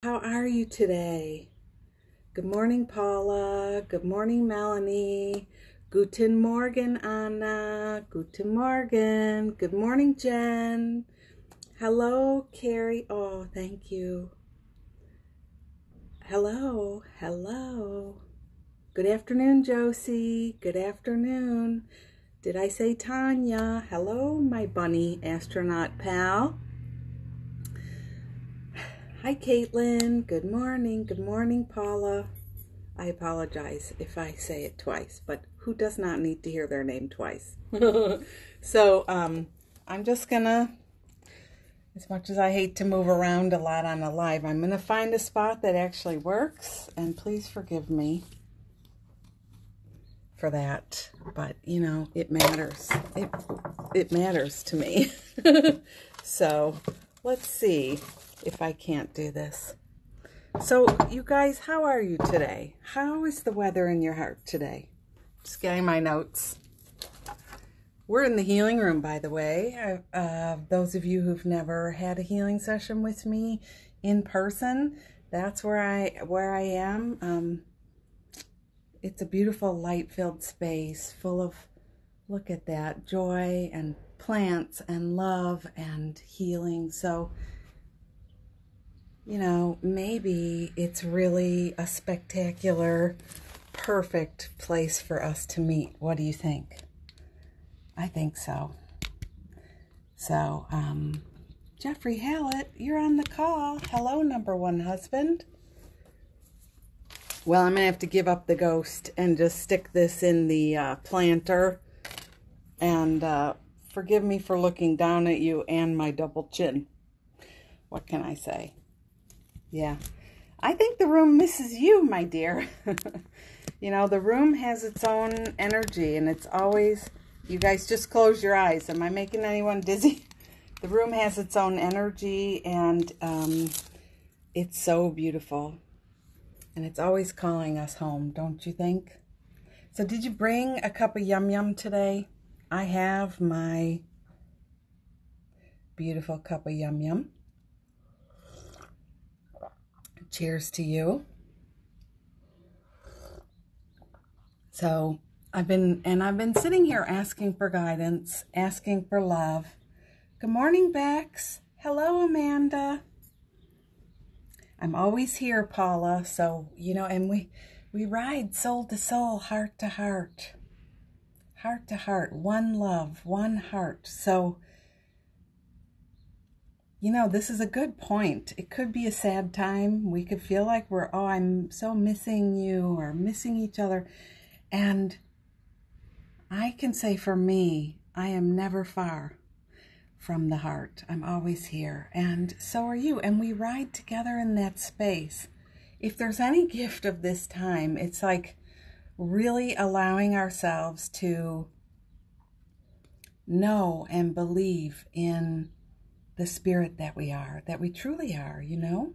How are you today? Good morning, Paula. Good morning, Melanie. Guten Morgen, Anna. Guten Morgen. Good morning, Jen. Hello, Carrie. Oh, thank you. Hello. Good afternoon, Josie. Good afternoon. Did I say Tanya? Hello, my bunny astronaut pal. Hi, Caitlin. Good morning. Good morning, Paula. I apologize if I say it twice, but who does not need to hear their name twice? So, I'm just gonna, as much as I hate to move around a lot on a live, I'm gonna find a spot that actually works, and please forgive me for that, but you know, it matters. It matters to me. So, let's see if I can't do this. So, you guys, how are you today? How is the weather in your heart today? Just getting my notes. We're in the healing room, by the way. Those of you who've never had a healing session with me in person, that's where I am. It's a beautiful light-filled space full of, look at that, joy and plants and love and healing. So, you know, maybe it's really a spectacular, perfect place for us to meet. What do you think? I think so. So, Jeffrey Hallett, you're on the call. Hello, number one husband. Well, I'm going to have to give up the ghost and just stick this in the planter. And forgive me for looking down at you and my double chin. What can I say? Yeah, I think the room misses you, my dear. You know, the room has its own energy, and it's always, you guys just close your eyes. Am I making anyone dizzy? The room has its own energy, and it's so beautiful. And it's always calling us home, don't you think? So did you bring a cup of yum yum today? I have my beautiful cup of yum yum. Cheers to you. So I've been sitting here asking for guidance, asking for love. Good morning, Bex. Hello, Amanda. I'm always here, Paula. So, you know, and we ride soul to soul, heart to heart, one love, one heart. So, you know, this is a good point. It could be a sad time. We could feel like oh, I'm so missing you or missing each other. And I can say for me, I am never far from the heart. I'm always here. And so are you. And we ride together in that space. If there's any gift of this time, it's like really allowing ourselves to know and believe in the spirit that we are, that we truly are, you know?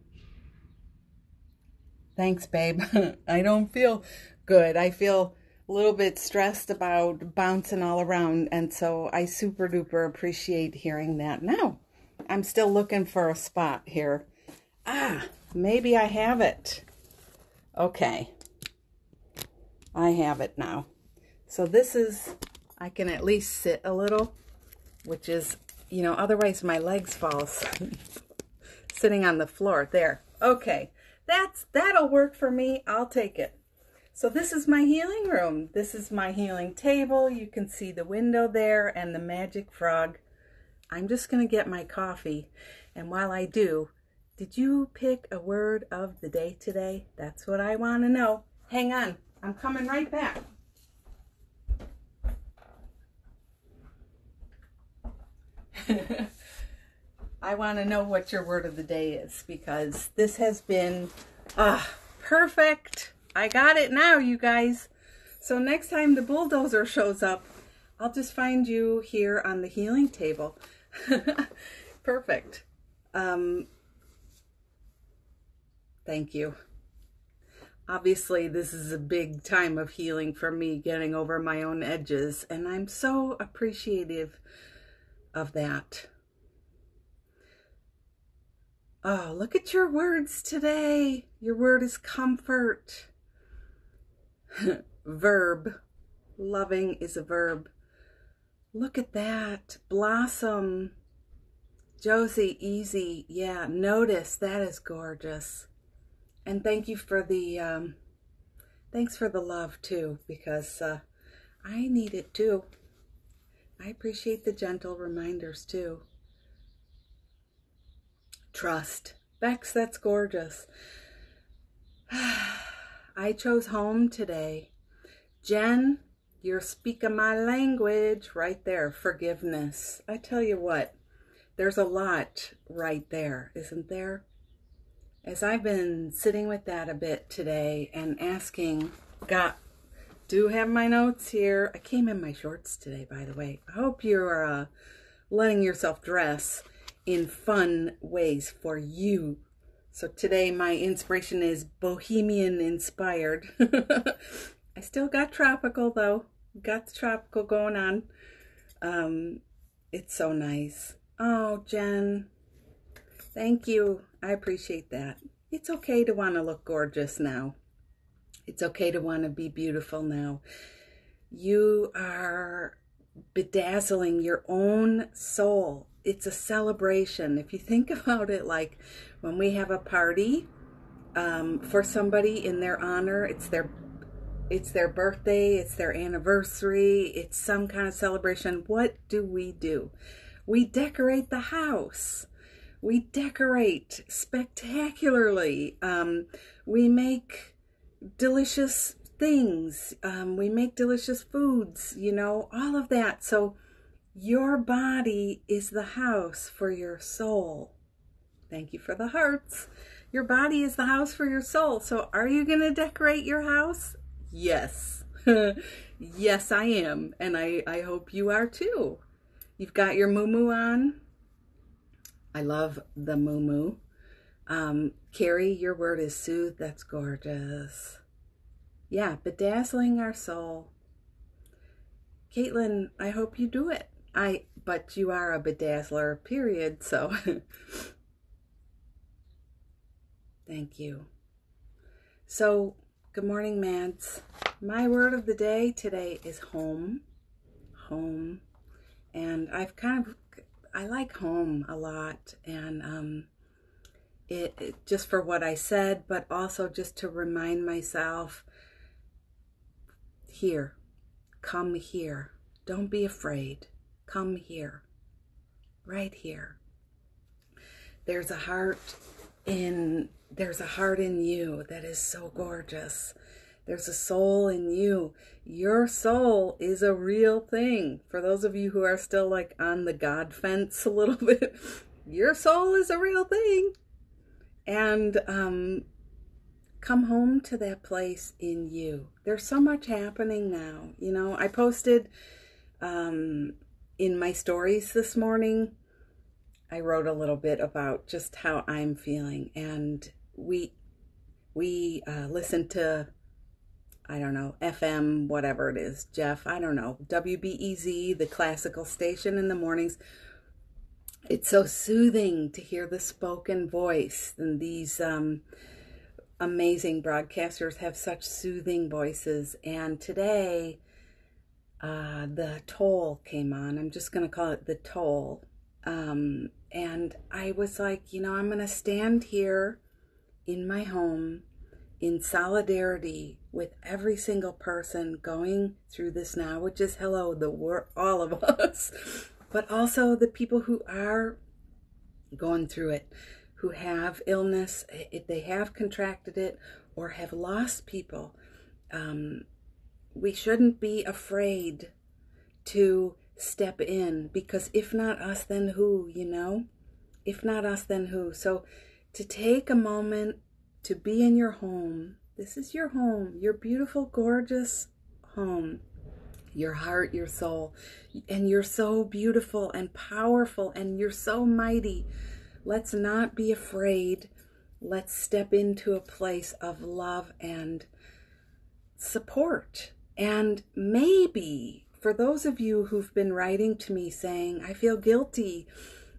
Thanks, babe. I don't feel good. I feel a little bit stressed about bouncing all around, and so I super duper appreciate hearing that. Now, I'm still looking for a spot here. Maybe I have it. Okay. I have it now. So this is, I can at least sit a little, which is, you know, otherwise my legs fall sitting on the floor. There. Okay. That'll work for me. I'll take it. So this is my healing room. This is my healing table. You can see the window there and the magic frog. I'm just going to get my coffee. And while I do, did you pick a word of the day today? That's what I want to know. Hang on. I'm coming right back. I want to know what your word of the day is, because this has been perfect. I got it now, you guys. So next time the bulldozer shows up, I'll just find you here on the healing table. Perfect. Thank you. Obviously, this is a big time of healing for me, getting over my own edges, and I'm so appreciative of that. Oh, look at your words today. Your word is comfort. Verb. Loving is a verb. Look at that. Blossom. Josie, easy. Yeah, notice. That is gorgeous. And thank you for the, thanks for the love too, because I need it too. I appreciate the gentle reminders too. Trust. Bex, that's gorgeous. I chose home today. Jen, you're speaking my language right there. Forgiveness. I tell you what, there's a lot right there, isn't there? As I've been sitting with that a bit today and asking, do have my notes here. I came in my shorts today, by the way. I hope you're letting yourself dress in fun ways for you. So today my inspiration is bohemian inspired. I still got tropical though. Got the tropical going on. It's so nice. Oh, Jen, thank you. I appreciate that. It's okay to want to look gorgeous now. It's okay to want to be beautiful now. You are bedazzling your own soul. It's a celebration. If you think about it, like when we have a party for somebody in their honor, it's their birthday, it's their anniversary, it's some kind of celebration. What do? We decorate the house. We decorate spectacularly. We make delicious things. We make delicious foods, you know, all of that. So your body is the house for your soul. Thank you for the hearts. Your body is the house for your soul. So are you going to decorate your house? Yes. Yes, I am. And I hope you are too. You've got your muumuu on. I love the muumuu. Carrie, your word is soothe. That's gorgeous. Yeah, bedazzling our soul. Caitlin, I hope you do it. But you are a bedazzler, period. So thank you. So good morning, Mads. My word of the day today is home. Home. And I like home a lot. And it just for what I said, but also just to remind myself, here, come here. Don't be afraid. Come here. Right here. There's a heart in you that is so gorgeous. There's a soul in you. Your soul is a real thing. For those of you who are still like on the God fence a little bit, your soul is a real thing. And come home to that place in you. There's so much happening now. You know, I posted in my stories this morning, I wrote a little bit about just how I'm feeling. And we listened to, I don't know, FM, whatever it is, Jeff, I don't know, WBEZ, the classical station in the mornings. It's so soothing to hear the spoken voice, and these amazing broadcasters have such soothing voices. And today, the toll came on. I'm just going to call it the toll. And I was like, you know, I'm going to stand here in my home in solidarity with every single person going through this now, which is hello, all of us, but also the people who are going through it, who have illness, if they have contracted it or have lost people. We shouldn't be afraid to step in, because if not us, then who, you know? If not us, then who? So to take a moment to be in your home. This is your home, your beautiful, gorgeous home, your heart, your soul, and you're so beautiful and powerful, and you're so mighty. Let's not be afraid. Let's step into a place of love and support. And maybe for those of you who've been writing to me saying, I feel guilty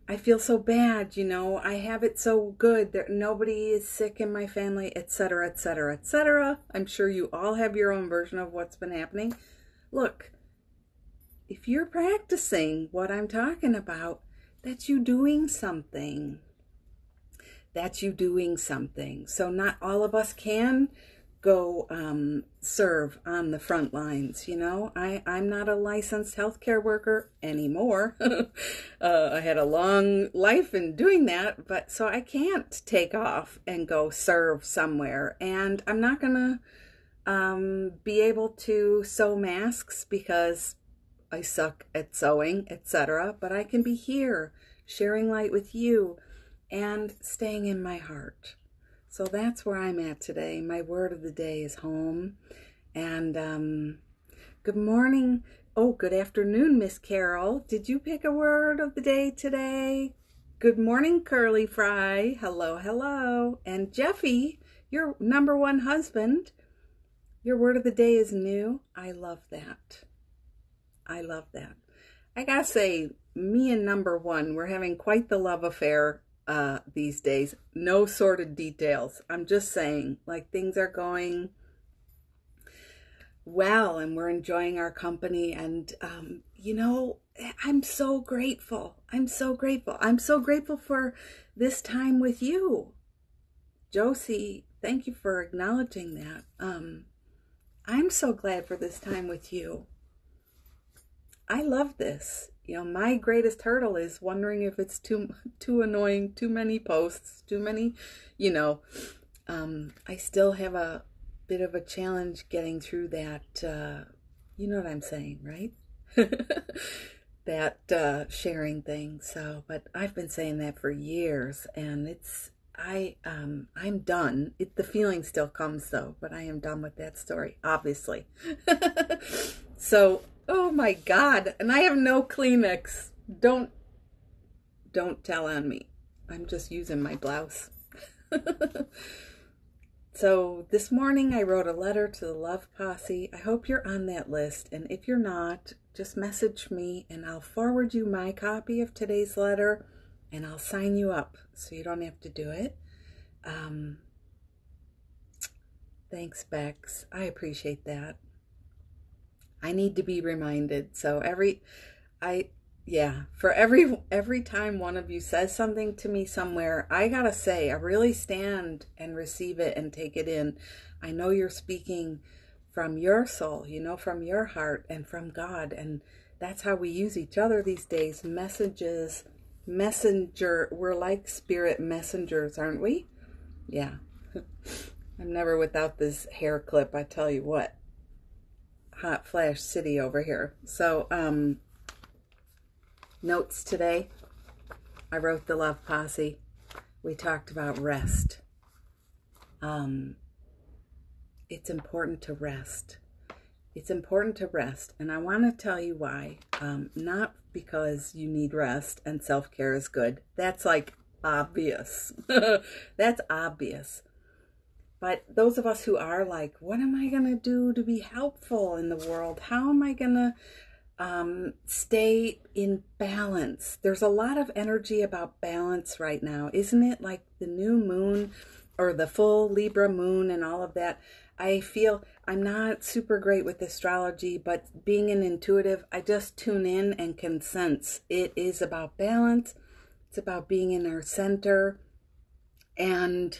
I feel so bad, I have it so good that nobody is sick in my family, etc., etc., etc. I'm sure you all have your own version of what's been happening. Look, if you're practicing what I'm talking about, that's you doing something. That's you doing something. So not all of us can go serve on the front lines. I'm not a licensed healthcare worker anymore. I had a long life in doing that, but so I can't take off and go serve somewhere. And I'm not gonna be able to sew masks because I suck at sewing, etc. But I can be here sharing light with you and staying in my heart. So that's where I'm at today. My word of the day is home. And good morning. Oh, good afternoon, Miss Carol. Did you pick a word of the day today? Good morning, Curly Fry. Hello, hello. And Jeffy, your #1 husband, your word of the day is new. I love that. I love that. I gotta say, me and #1, we're having quite the love affair these days. No sordid details. I'm just saying, like, things are going well and we're enjoying our company. And, I'm so grateful. I'm so grateful. I'm so grateful for this time with you. Josie, thank you for acknowledging that. I'm so glad for this time with you. I love this. My greatest hurdle is wondering if it's too annoying, too many posts, too many, I still have a bit of a challenge getting through that, you know what I'm saying, right? That sharing thing. So, but I've been saying that for years, and I'm done. The feeling still comes though, but I am done with that story, obviously. So, oh my God, and I have no Kleenex. Don't tell on me. I'm just using my blouse. So this morning I wrote a letter to the Love Posse. I hope you're on that list, and if you're not, just message me and I'll forward you my copy of today's letter and I'll sign you up so you don't have to do it. Thanks, Bex. I appreciate that. I need to be reminded. So every time one of you says something to me somewhere, I gotta say, I really stand and receive it and take it in. I know you're speaking from your soul, from your heart and from God. And that's how we use each other these days. We're like spirit messengers, aren't we? Yeah. I'm never without this hair clip, I tell you what. Hot flash city over here. So, notes today. I wrote the Love Posse. We talked about rest. It's important to rest. It's important to rest. And I want to tell you why. Not because you need rest and self-care is good. That's like obvious. That's obvious. But those of us who are like, what am I going to do to be helpful in the world? How am I going to stay in balance? There's a lot of energy about balance right now, isn't it? Like the new moon or the full Libra moon and all of that. I feel I'm not super great with astrology, but being an intuitive, I just tune in and can sense. It is about balance. It's about being in our center. And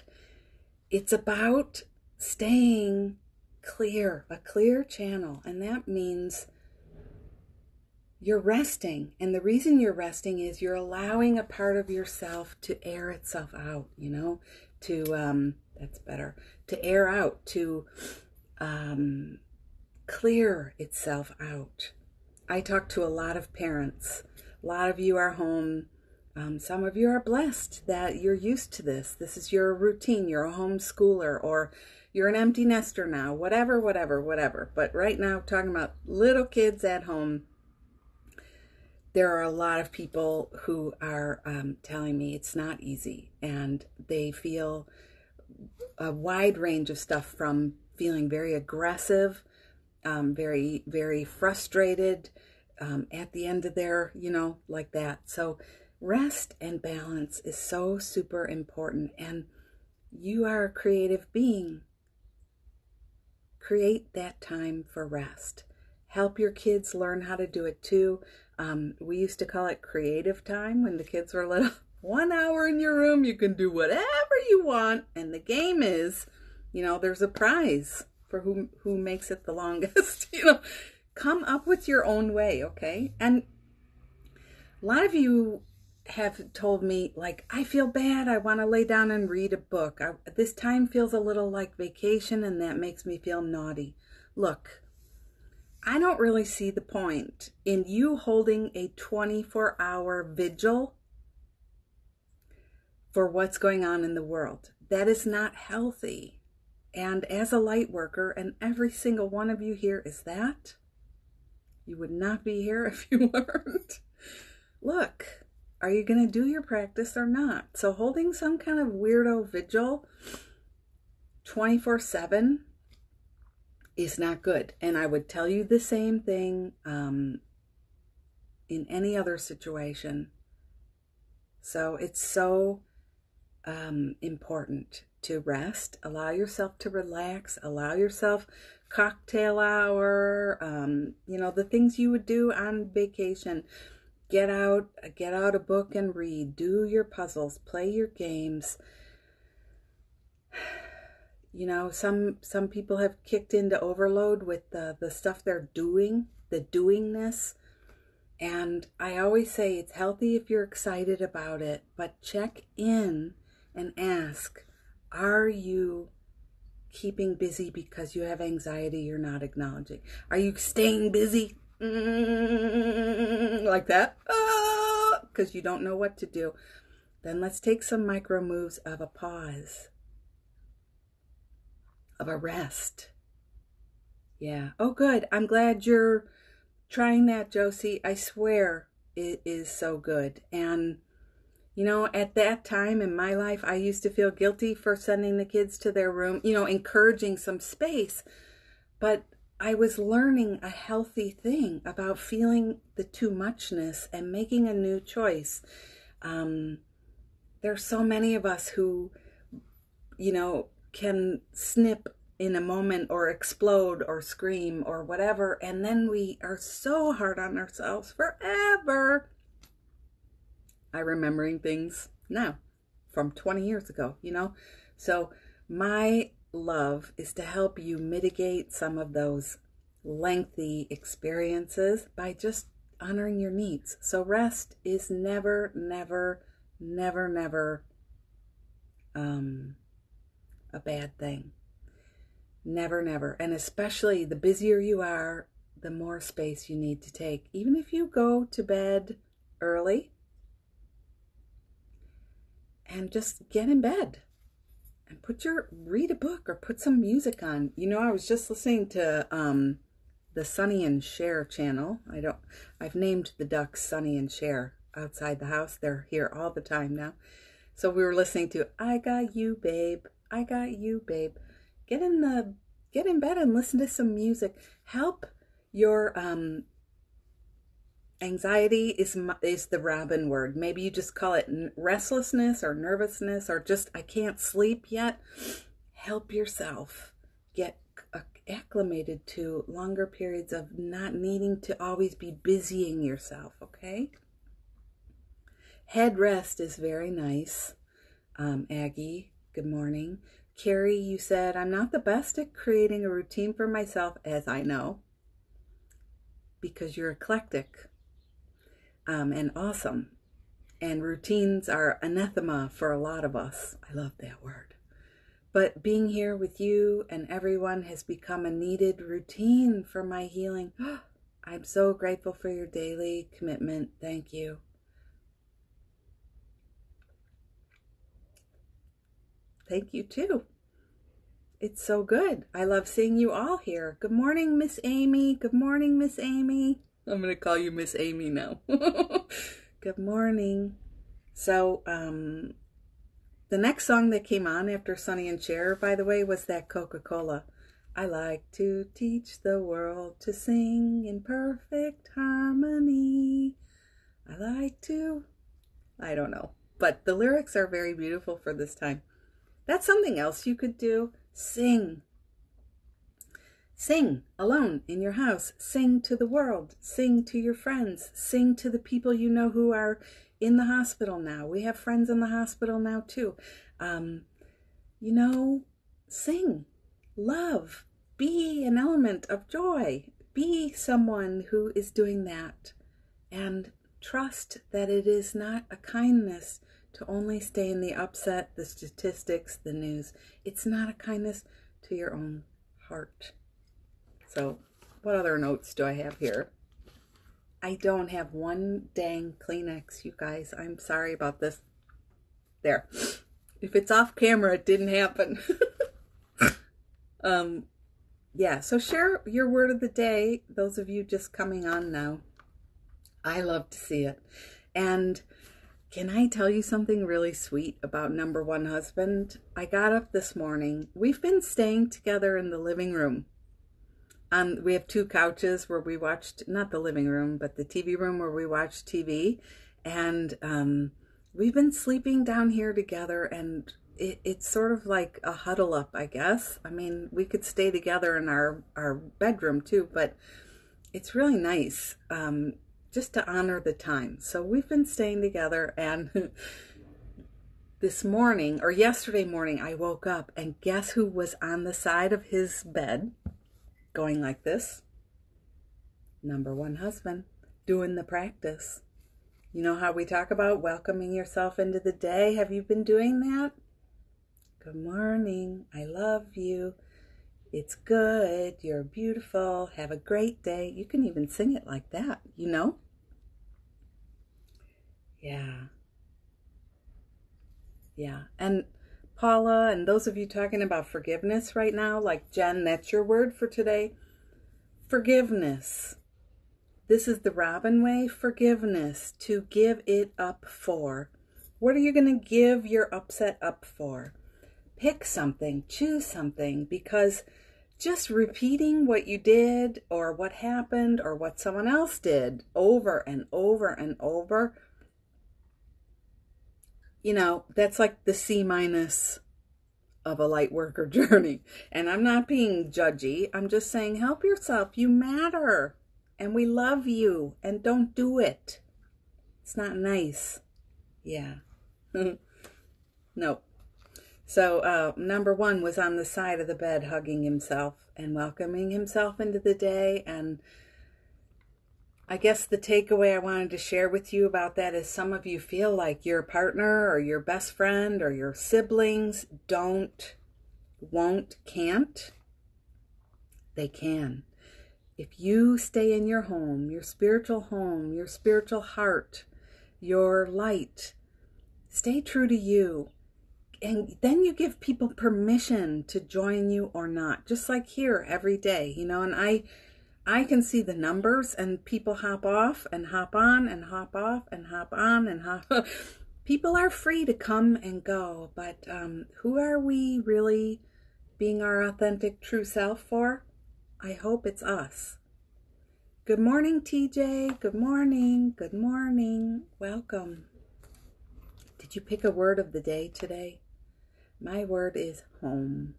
it's about staying clear, a clear channel. And that means you're resting. And the reason you're resting is you're allowing a part of yourself to air itself out, that's better, to air out, to clear itself out. I talk to a lot of parents. A lot of you are home. Some of you are blessed that you're used to this. This is your routine. You're a homeschooler or you're an empty nester now, whatever. But right now, talking about little kids at home, there are a lot of people who are telling me it's not easy, and they feel a wide range of stuff, from feeling very aggressive, very, very frustrated at the end of their, like that. So Rest and balance is so super important, and you are a creative being. Create that time for rest. Help your kids learn how to do it too. We used to call it creative time when the kids were little. 1 hour in your room, you can do whatever you want, and the game is, there's a prize for who makes it the longest. Come up with your own way, okay? And a lot of you have told me, like, I feel bad, I want to lay down and read a book. This time feels a little like vacation, and that makes me feel naughty. Look, I don't really see the point in you holding a 24-hour vigil for what's going on in the world. That is not healthy. And as a light worker, and every single one of you here is that, you would not be here if you weren't. Look, are you going to do your practice or not? So holding some kind of weirdo vigil 24/7 is not good. And I would tell you the same thing in any other situation. So it's so important to rest, allow yourself to relax, allow yourself cocktail hour, the things you would do on vacation. Get out a book and read, do your puzzles, play your games. Some people have kicked into overload with the stuff they're doing, the doingness. And I always say it's healthy if you're excited about it, but check in and ask, are you keeping busy because you have anxiety you're not acknowledging? Are you staying busy like that because you don't know what to do? Then let's take some micro moves of a pause, of a rest. Yeah. Oh, good. I'm glad you're trying that, Josie. I swear it is so good. And at that time in my life, I used to feel guilty for sending the kids to their room, encouraging some space. But I was learning a healthy thing about feeling the too muchness and making a new choice. There's so many of us who, can snip in a moment or explode or scream or whatever. And then we are so hard on ourselves forever. I'm remembering things now from 20 years ago, So my love is to help you mitigate some of those lengthy experiences by just honoring your needs. So rest is never, never, never, never a bad thing. Never, never. And especially the busier you are, the more space you need to take. Even if you go to bed early, and just get in bed and read a book or put some music on. I was just listening to the Sonny and Cher channel. I've named the ducks Sonny and Cher outside the house. They're here all the time now. So we were listening to I Got You, Babe. I Got You, Babe. Get in bed and listen to some music. Help your anxiety is the Robin word. Maybe you just call it restlessness or nervousness or just I can't sleep yet. Help yourself get acclimated to longer periods of not needing to always be busying yourself, okay? Head rest is very nice. Aggie, good morning. Carrie, you said, I'm not the best at creating a routine for myself, as I know, because you're eclectic. And awesome. And routines are anathema for a lot of us. I love that word. But being here with you and everyone has become a needed routine for my healing. I'm so grateful for your daily commitment. Thank you. Thank you too. It's so good. I love seeing you all here. Good morning, Miss Amy. Good morning, Miss Amy. I'm going to call you Miss Amy now. Good morning. So, the next song that came on after Sonny and Cher, by the way, was that Coca-Cola. I like to teach the world to sing in perfect harmony. I like to I don't know. But the lyrics are very beautiful for this time. That's something else you could do. Sing. Sing alone in your house. Sing to the world. Sing to your friends. Sing to the people you know who are in the hospital now. We have friends in the hospital now too. You know, sing, love, be an element of joy. Be someone who is doing that. And trust that it is not a kindness to only stay in the upset, the statistics, the news. It's not a kindness to your own heart. So, what other notes do I have here? I don't have one dang Kleenex, you guys. I'm sorry about this. There. If it's off camera, it didn't happen. Yeah, so share your word of the day. Those of you just coming on now. I love to see it. And can I tell you something really sweet about number one husband? I got up this morning. We've been staying together in the living room. We have two couches where we watched, not the living room, but the TV room where we watch TV. And we've been sleeping down here together, and it's sort of like a huddle up, I guess. I mean, we could stay together in our bedroom too, but it's really nice just to honor the time. So we've been staying together, and this morning, or yesterday morning, I woke up, and guess who was on the side of his bed going like this? Number one husband, doing the practice. You know how we talk about welcoming yourself into the day? Have you been doing that? Good morning. I love you. It's good. You're beautiful. Have a great day. You can even sing it like that, you know? Yeah. Yeah. And Paula, and those of you talking about forgiveness right now, like Jen, that's your word for today. Forgiveness. This is the Robin way. Forgiveness. To give it up for. What are you going to give your upset up for? Pick something. Choose something. Because just repeating what you did or what happened or what someone else did over and over and over, you know, that's like the C- of a light worker journey. And I'm not being judgy. I'm just saying, help yourself. You matter. And we love you. And don't do it. It's not nice. Yeah. No. So number one was on the side of the bed, hugging himself and welcoming himself into the day. And I guess the takeaway I wanted to share with you about that is some of you feel like your partner or your best friend or your siblings can't. They can. If you stay in your home, your spiritual heart, your light, stay true to you. And then you give people permission to join you or not, just like here every day, you know, and I can see the numbers and people hop off and hop on and hop off and hop on and hop. People are free to come and go, but who are we really being our authentic true self for? I hope it's us. Good morning, TJ. Good morning. Good morning. Welcome. Did you pick a word of the day today? My word is home.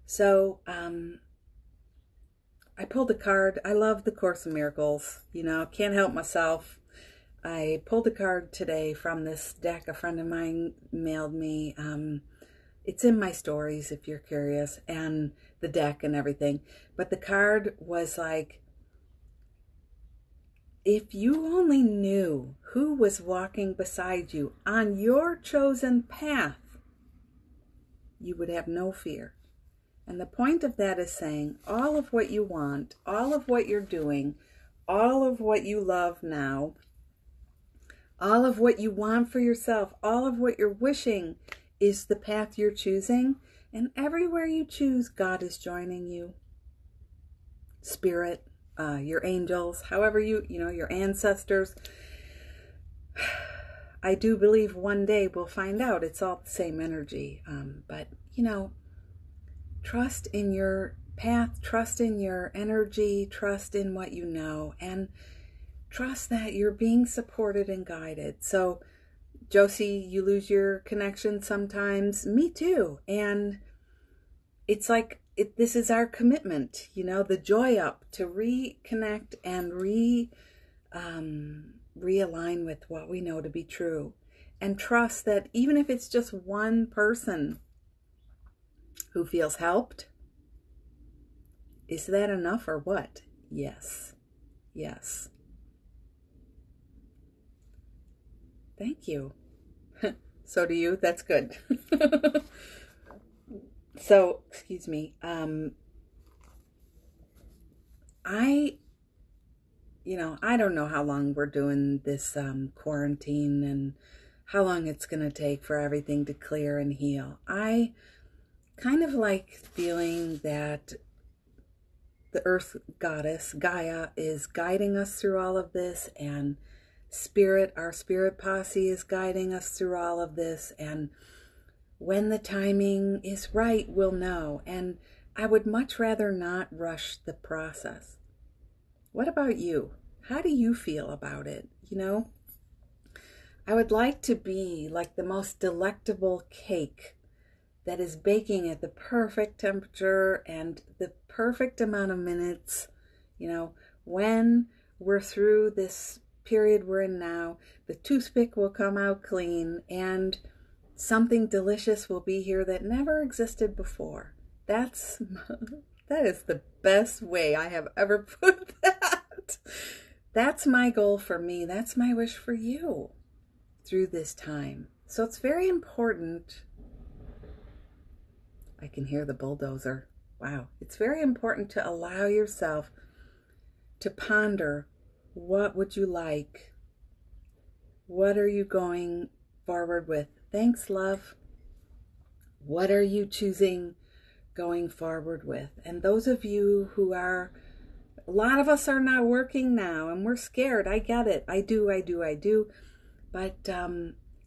So, I pulled a card. I love the Course in Miracles. You know, can't help myself. I pulled a card today from this deck a friend of mine mailed me. It's in my stories if you're curious, and the deck and everything. But the card was like, if you only knew who was walking beside you on your chosen path, you would have no fear. And the point of that is saying all of what you want, all of what you're doing, all of what you love now, all of what you want for yourself, all of what you're wishing is the path you're choosing. And everywhere you choose, God is joining you. Spirit, your angels, however your ancestors. I do believe one day we'll find out it's all the same energy. But, you know, trust in your path, trust in your energy, trust in what you know, and trust that you're being supported and guided. So Josie, you lose your connection sometimes. Me too. And it's like, this is our commitment, you know, the joy up to reconnect and realign with what we know to be true. And trust that even if it's just one person who feels helped, is that enough or what? Yes. Yes. Thank you. So do you. That's good. So, excuse me. I don't know how long we're doing this quarantine and how long it's going to take for everything to clear and heal. I kind of like feeling that the earth goddess, Gaia, is guiding us through all of this, and our spirit posse is guiding us through all of this, and when the timing is right, we'll know. And I would much rather not rush the process. What about you? How do you feel about it? You know, I would like to be like the most delectable cake that is baking at the perfect temperature and the perfect amount of minutes. You know, when we're through this period we're in now, the toothpick will come out clean and something delicious will be here that never existed before. That is the best way I have ever put that. That's my goal for me. That's my wish for you through this time. So it's very important. I can hear the bulldozer. Wow. It's very important to allow yourself to ponder, what would you like? What are you going forward with? Thanks, love. What are you choosing going forward with? And those of you who are, a lot of us are not working now and we're scared. I get it. I do. But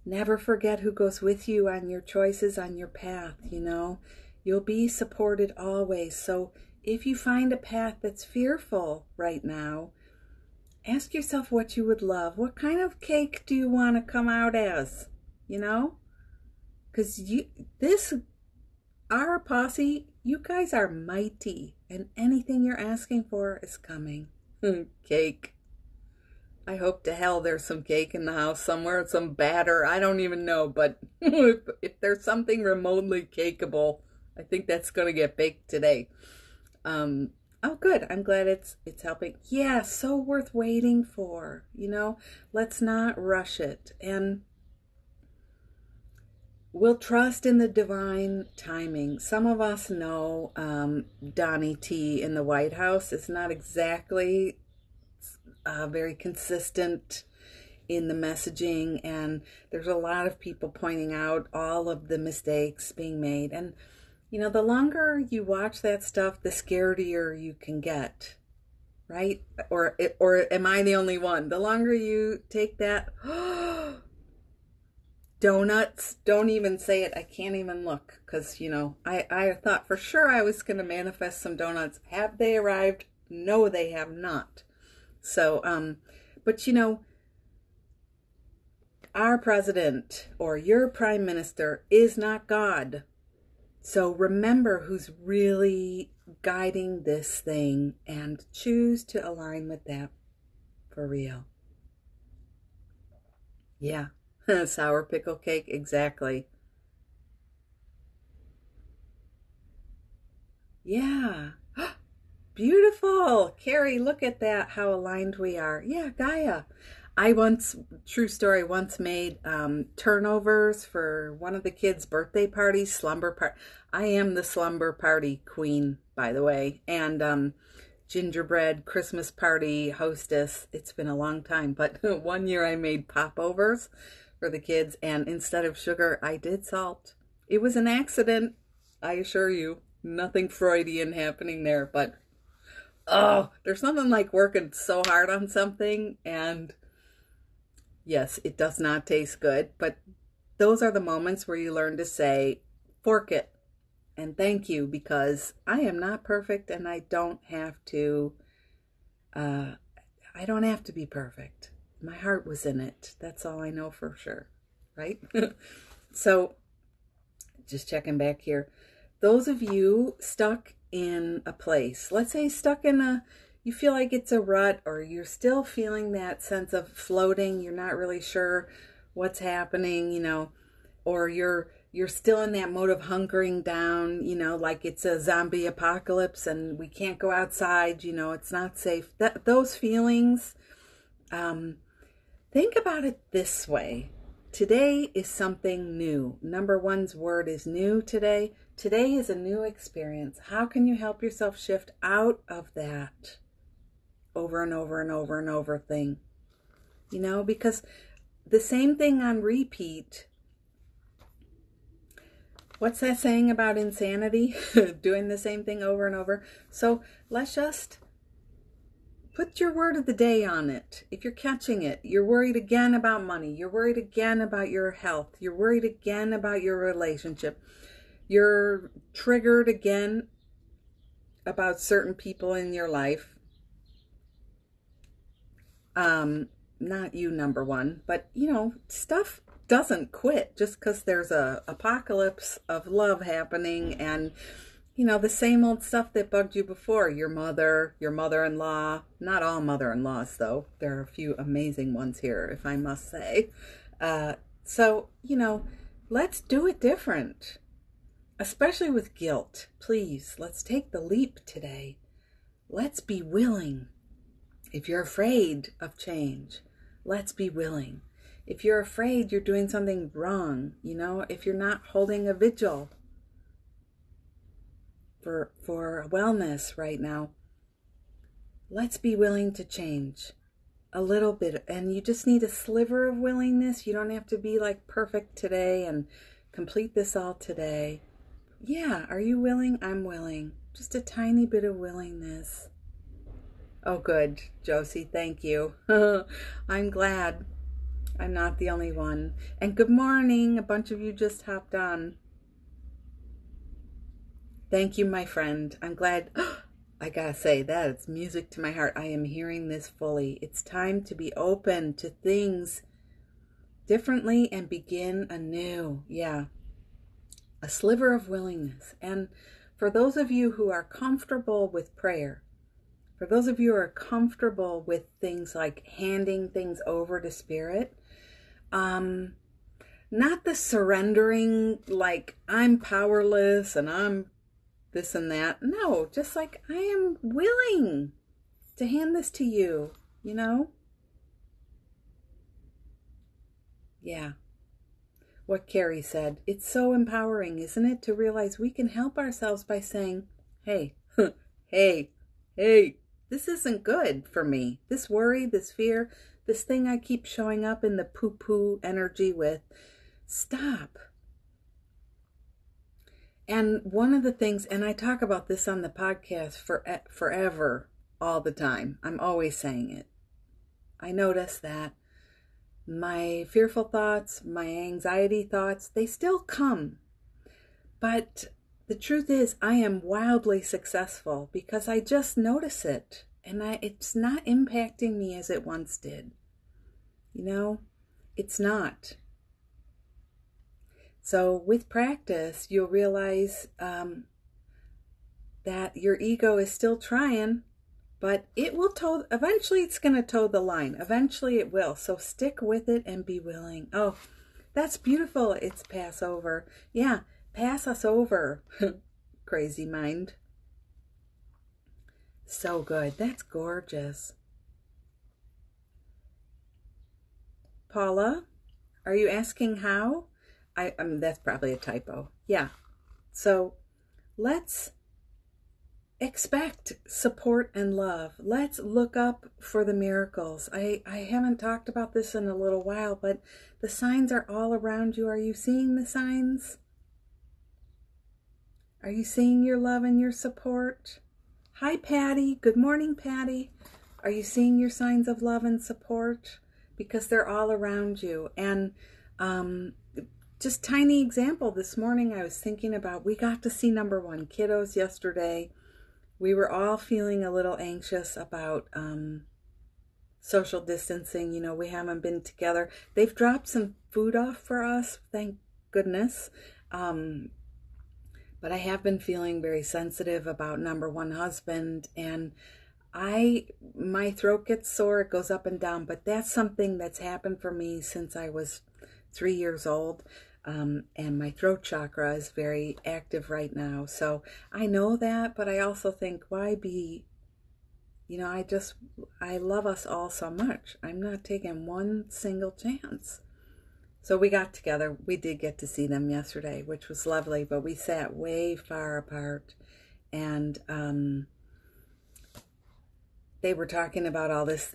never forget who goes with you on your choices, on your path, you know. You'll be supported always. So if you find a path that's fearful right now, ask yourself what you would love. What kind of cake do you want to come out as? You know? Because our posse, you guys are mighty. And anything you're asking for is coming. Cake. I hope to hell there's some cake in the house somewhere, some batter. I don't even know. But if there's something remotely cakeable, I think that's going to get baked today. Oh, good. I'm glad it's helping. Yeah, so worth waiting for. You know, let's not rush it. And we'll trust in the divine timing. Some of us know Donnie T in the White House is not exactly very consistent in the messaging. And there's a lot of people pointing out all of the mistakes being made. And you know, the longer you watch that stuff, the scarier you can get, right? Or am I the only one? The longer you take that, donuts, don't even say it. I can't even look because, you know, I thought for sure I was going to manifest some donuts. Have they arrived? No, they have not. So, but you know, our president or your prime minister is not God. So remember who's really guiding this thing and choose to align with that for real. Yeah, sour pickle cake, exactly. Yeah, beautiful. Carrie, look at that, how aligned we are. Yeah, Gaia. True story, once made turnovers for one of the kids' birthday parties, slumber party. I am the slumber party queen, by the way, and gingerbread Christmas party hostess. It's been a long time, but one year I made popovers for the kids, and instead of sugar, I did salt. It was an accident, I assure you. Nothing Freudian happening there, but oh, there's nothing like working so hard on something and yes, it does not taste good, but those are the moments where you learn to say, fork it, and thank you, because I am not perfect, and I don't have to be perfect. My heart was in it. That's all I know for sure. right? So just checking back here. Those of you stuck in a place, let's say stuck in you feel like it's a rut, or you're still feeling that sense of floating. You're not really sure what's happening, you know, or you're still in that mode of hunkering down, you know, like it's a zombie apocalypse and we can't go outside, you know, it's not safe. Those feelings, think about it this way. Today is something new. Number one's word is new today. Today is a new experience. How can you help yourself shift out of that over and over and over and over thing? You know, because the same thing on repeat. What's that saying about insanity? Doing the same thing over and over. So let's just put your word of the day on it. If you're catching it, you're worried again about money. You're worried again about your health. You're worried again about your relationship. You're triggered again about certain people in your life. Not you, number one, but you know, stuff doesn't quit just because there's a apocalypse of love happening, and you know, the same old stuff that bugged you before. Your mother, your mother-in-law. Not all mother-in-laws, though. There are a few amazing ones here, if I must say. So, you know, let's do it different. Especially with guilt. Please, let's take the leap today. Let's be willing. If you're afraid of change, let's be willing. If you're afraid you're doing something wrong, you know, if you're not holding a vigil for wellness right now, let's be willing to change a little bit. And you just need a sliver of willingness. You don't have to be like perfect today and complete this all today. Yeah, are you willing? I'm willing. Just a tiny bit of willingness. Oh, good, Josie, thank you. I'm glad I'm not the only one. And good morning, a bunch of you just hopped on. Thank you, my friend. I'm glad. I gotta say, that it's music to my heart. I am hearing this fully. It's time to be open to things differently and begin anew. Yeah. A sliver of willingness. And for those of you who are comfortable with prayer, for those of you who are comfortable with things like handing things over to Spirit, not the surrendering, like I'm powerless and I'm this and that. No, just like I am willing to hand this to you, you know? Yeah. What Carrie said. It's so empowering, isn't it? To realize we can help ourselves by saying, hey, hey, this isn't good for me. This worry, this fear, this thing I keep showing up in the poo-poo energy with. Stop. And one of the things, and I talk about this on the podcast forever, all the time. I'm always saying it. I notice that my fearful thoughts, my anxiety thoughts, they still come. But the truth is, I am wildly successful because I just notice it. And it's not impacting me as it once did. You know, it's not. So with practice, you'll realize that your ego is still trying, but it will toe, eventually it's going to toe the line. Eventually it will. So stick with it and be willing. Oh, that's beautiful. It's Passover. Yeah, pass us over, crazy mind. So good. That's gorgeous. Paula, are you asking how? That's probably a typo. Yeah. So let's expect support and love. Let's look up for the miracles. I haven't talked about this in a little while, but the signs are all around you. Are you seeing the signs? Are you seeing your love and your support? Hi, Patty. Good morning, Patty. Are you seeing your signs of love and support? Because they're all around you. And just tiny example, this morning I was thinking about, we got to see number one kiddos yesterday. We were all feeling a little anxious about social distancing. You know, we haven't been together. They've dropped some food off for us, thank goodness. But I have been feeling very sensitive about number one husband, and my throat gets sore, it goes up and down, but that's something that's happened for me since I was 3 years old. And my throat chakra is very active right now. So I know that, but I also think, why be, you know, I love us all so much. I'm not taking one single chance. So we got together. We did get to see them yesterday, which was lovely, but we sat way far apart, and they were talking about all this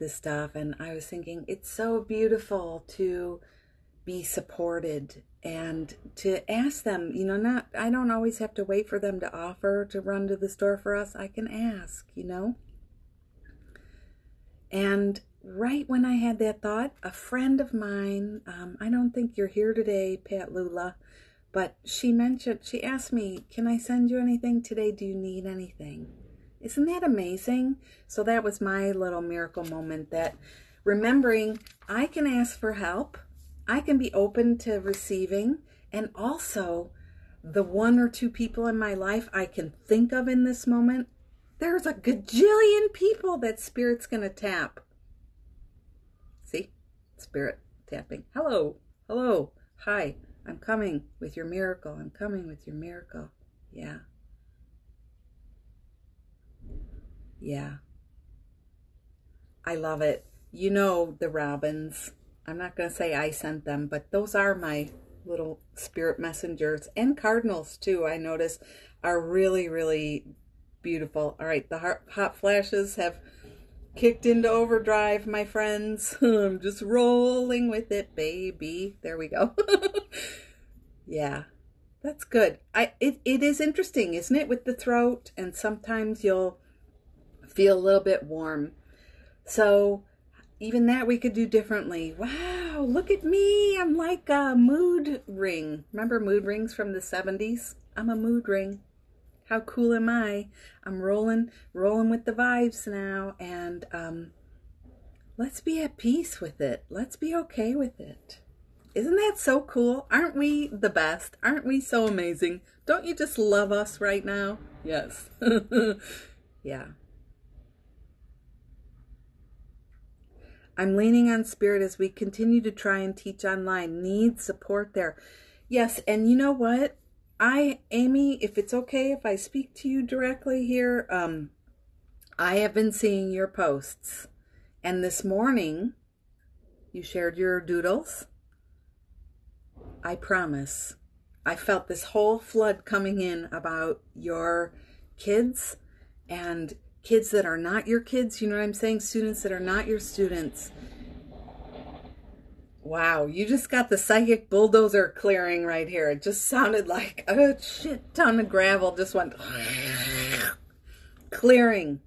stuff, and I was thinking, it's so beautiful to be supported and to ask them, you know, I don't always have to wait for them to offer to run to the store for us. I can ask, you know. And right when I had that thought, a friend of mine, I don't think you're here today, Pat Lula, but she asked me, can I send you anything today? Do you need anything? Isn't that amazing? So that was my little miracle moment, that remembering I can ask for help, I can be open to receiving, and also the one or two people in my life I can think of in this moment, there's a gajillion people that Spirit's going to tap. See? Spirit tapping. Hello. Hello. Hi. I'm coming with your miracle. I'm coming with your miracle. Yeah. Yeah. I love it. You know the robins. I'm not going to say I sent them, but those are my little spirit messengers. And cardinals, too, I notice, are really, really beautiful. All right, the hot flashes have kicked into overdrive, my friends. I'm just rolling with it, baby. There we go. Yeah, that's good. It is interesting, isn't it, with the throat? And sometimes you'll feel a little bit warm. So even that we could do differently. Wow, look at me. I'm like a mood ring. Remember mood rings from the 70s? I'm a mood ring. How cool am I? I'm rolling with the vibes now, and let's be at peace with it. Let's be okay with it. Isn't that so cool? Aren't we the best? Aren't we so amazing? Don't you just love us right now? Yes. Yeah. I'm leaning on Spirit as we continue to try and teach online. Need support there. Yes, and you know what? Amy, if it's okay if I speak to you directly here, I have been seeing your posts. And this morning, you shared your doodles. I promise, I felt this whole flood coming in about your kids and kids that are not your kids. You know what I'm saying? Students that are not your students. Wow, you just got the psychic bulldozer clearing right here. It just sounded like a shit ton of gravel just went clearing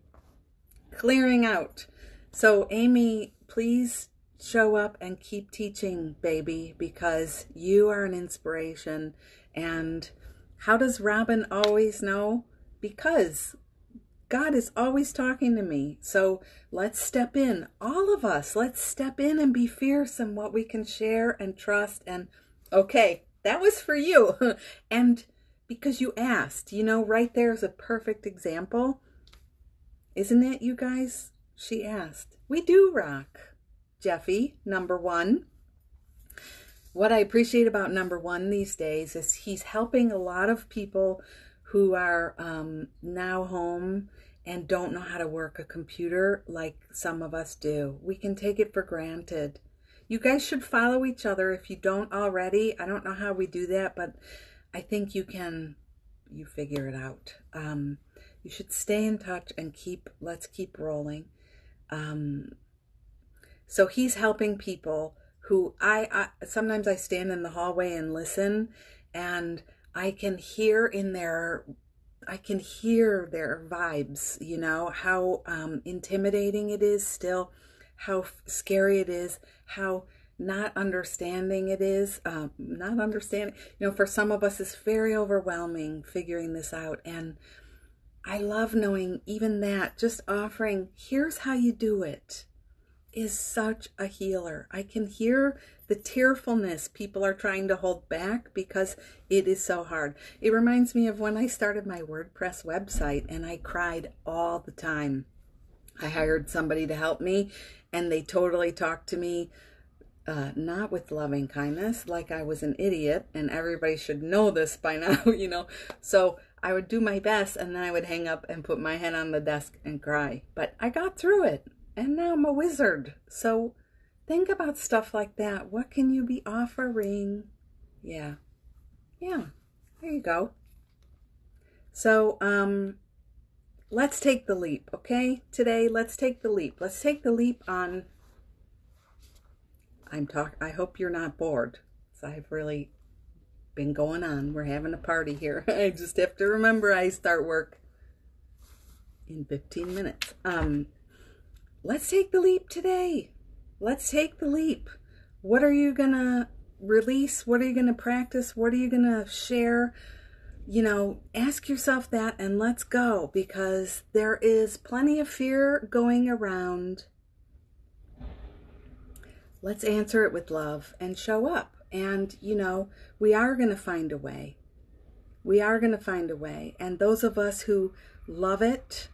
out. So Amy, please show up and keep teaching, baby, because you are an inspiration. And how does Robin always know? Because God is always talking to me. So let's step in, all of us, let's step in and be fierce in what we can share and trust. And okay, that was for you. And because you asked, you know, right there is a perfect example. Isn't it, you guys? She asked. We do rock. Jeffy, number one. What I appreciate about number one these days is he's helping a lot of people who are now home and don't know how to work a computer like some of us do. We can take it for granted. You guys should follow each other if you don't already. I don't know how we do that, but I think you can. You figure it out. You should stay in touch and let's keep rolling. So he's helping people who sometimes I stand in the hallway and listen, and I can hear their vibes, you know, how intimidating it is still, how scary it is, how not understanding it is. Not understanding, you know, for some of us it's very overwhelming figuring this out. And I love knowing even that, just offering, here's how you do it. is such a healer. I can hear the tearfulness people are trying to hold back because it is so hard. It reminds me of when I started my WordPress website and I cried all the time. I hired somebody to help me and they totally talked to me, not with loving kindness, like I was an idiot, and everybody should know this by now, you know. So I would do my best and then I would hang up and put my head on the desk and cry. But I got through it and now I'm a wizard. So think about stuff like that. What can you be offering? Yeah. Yeah. There you go. So, let's take the leap, okay? Today, let's take the leap. Let's take the leap on, I hope you're not bored. So I've really been going on. We're having a party here. I just have to remember I start work in 15 minutes. Let's take the leap today. Let's take the leap. What are you going to release? What are you going to practice? What are you going to share? You know, ask yourself that and let's go, because there is plenty of fear going around. Let's answer it with love and show up. And, you know, we are going to find a way. We are going to find a way. And those of us who love it,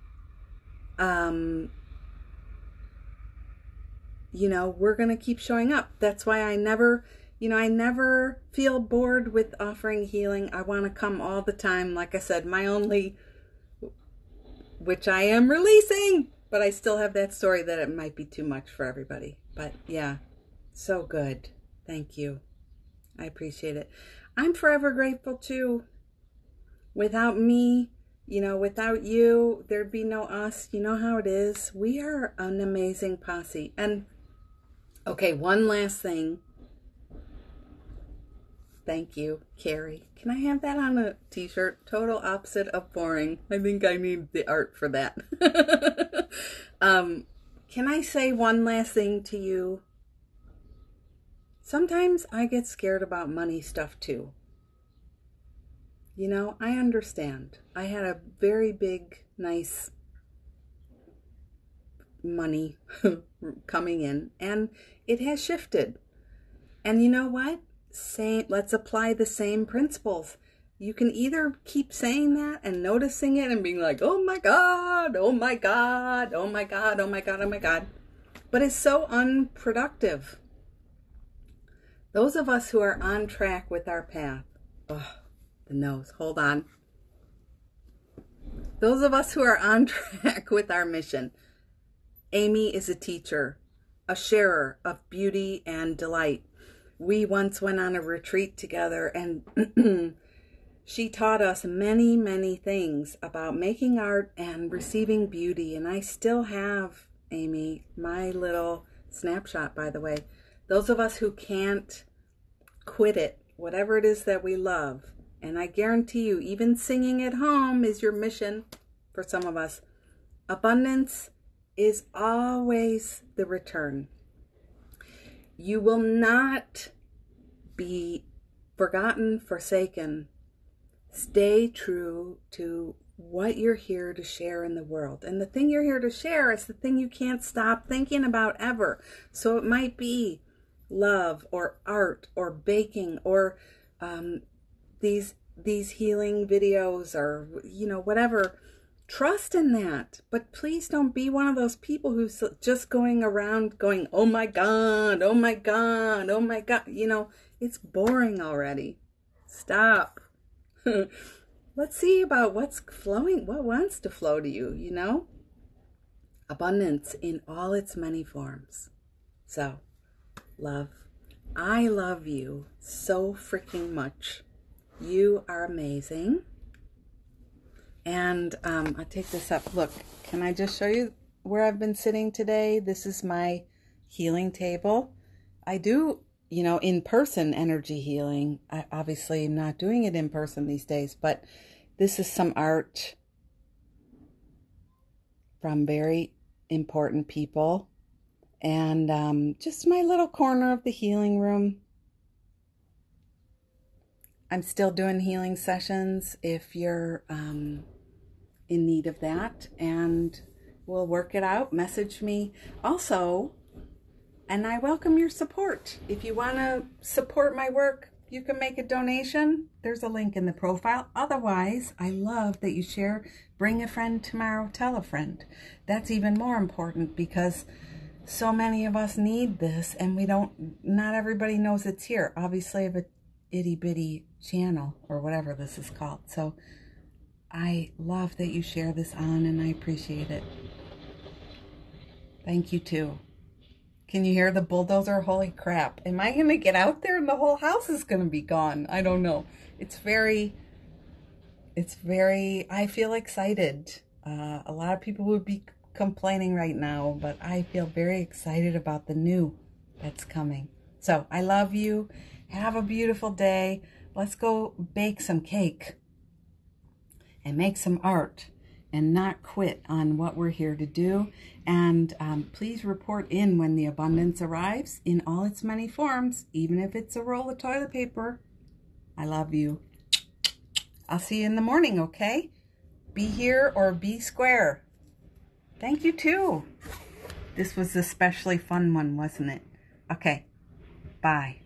you know, we're going to keep showing up. That's why I never feel bored with offering healing. I want to come all the time. Like I said, my only, which I am releasing, but I still have that story that it might be too much for everybody. But yeah, so good. Thank you. I appreciate it. I'm forever grateful too. Without me, you know, without you, there'd be no us. You know how it is. We are an amazing posse. And okay, one last thing. Thank you, Carrie. Can I have that on a t-shirt? Total opposite of boring. I think I need the art for that. Can I say one last thing to you? Sometimes I get scared about money stuff too. You know, I understand. I had a very big, nice money coming in, and it has shifted. And you know what? Let's apply the same principles. You can either keep saying that and noticing it and being like, oh my God, oh my God, oh my God, oh my God, oh my God. But it's so unproductive. Those of us who are on track with our path, oh, the nose, hold on. Those of us who are on track with our mission. Amy is a teacher, a sharer of beauty and delight. We once went on a retreat together and she taught us many, many things about making art and receiving beauty. And I still have, Amy, my little snapshot, by the way. Those of us who can't quit it, whatever it is that we love. And I guarantee you, even singing at home is your mission for some of us. Abundance is always the return. You will not be forgotten, forsaken. Stay true to what you're here to share in the world. And the thing you're here to share is the thing you can't stop thinking about ever. So it might be love or art or baking or these healing videos or, you know, whatever. Trust in that. But please don't be one of those people who's just going around going, oh my God, oh my God, oh my God. You know, it's boring already. Stop. Let's see about what's flowing, what wants to flow to you, you know? Abundance in all its many forms. So, love. I love you so freaking much. You are amazing. And I'll take this up. Look, can I just show you where I've been sitting today? This is my healing table. I do, you know, in-person energy healing. I obviously am not doing it in person these days, but this is some art from very important people. And just my little corner of the healing room. I'm still doing healing sessions if you're in need of that, and we'll work it out. Message me. Also, And I welcome your support. If you want to support my work, you can make a donation. There's a link in the profile. Otherwise, I love that you share. Bring a friend tomorrow, tell a friend. That's even more important because so many of us need this and not everybody knows it's here. Obviously, I have a itty bitty channel or whatever this is called. So I love that you share this on and I appreciate it. Thank you too. Can you hear the bulldozer? Holy crap. Am I going to get out there and the whole house is going to be gone? I don't know. It's very, I feel excited. A lot of people would be complaining right now, but I feel very excited about the new that's coming. So I love you. Have a beautiful day. Let's go bake some cake and make some art and not quit on what we're here to do. And please report in when the abundance arrives in all its many forms, even if it's a roll of toilet paper. I love you. I'll see you in the morning, okay? Be here or be square. Thank you too. This was an especially fun one, wasn't it? Okay, bye.